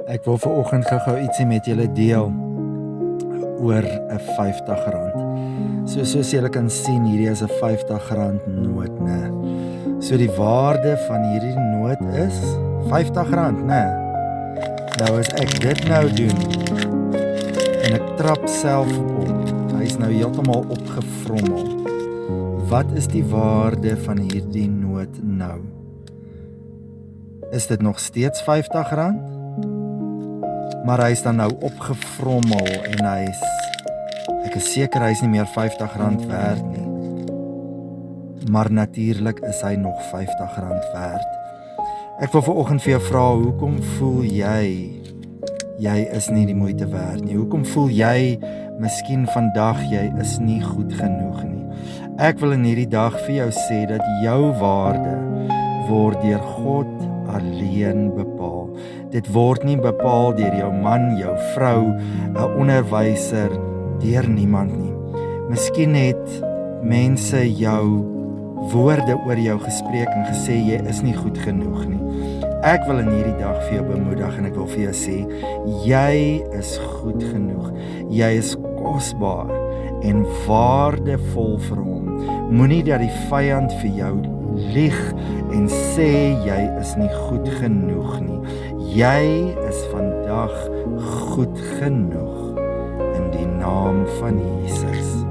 Ek wil vanoggend gou ietsie met julle deel oor 'n R50. Soos julle kan sien, hierdie is 'n R50 noot, né? So die waarde van hierdie noot is R50, né? Nou as ek dit nou doen en ek trap self op, hy's nou heeltemal opgevrommel. Wat is die waarde van hierdie noot nou? Is dit nog steeds R50? Maar hy is dan nou opgevrommel en ek is seker hy is nie meer R50 werd nie. Maar natuurlik is hy nog R50 werd. Ek wil vanoggend vir jou vra, hoekom voel jy is nie die moeite werd nie? Hoekom voel jy miskien vandag jy is nie goed genoeg nie? Ek wil in hierdie dag vir jou sê dat jou waarde word deur God alleen bepaal. Dit word nie bepaal deur jou man, jou vrou, 'n onderwyser, deur niemand nie. Miskien het mense jou woorde oor jou gespreek en gesê jy is nie goed genoeg nie. Ek wil in hierdie dag vir jou bemoedig en ek wil vir jou sê, jy is goed genoeg. Jy is kosbaar en waardevol vir hom. Moenie dat die vyand vir jou lieg en sê jy is nie goed genoeg nie. Jy is vandag goed genoeg in die naam van Jesus.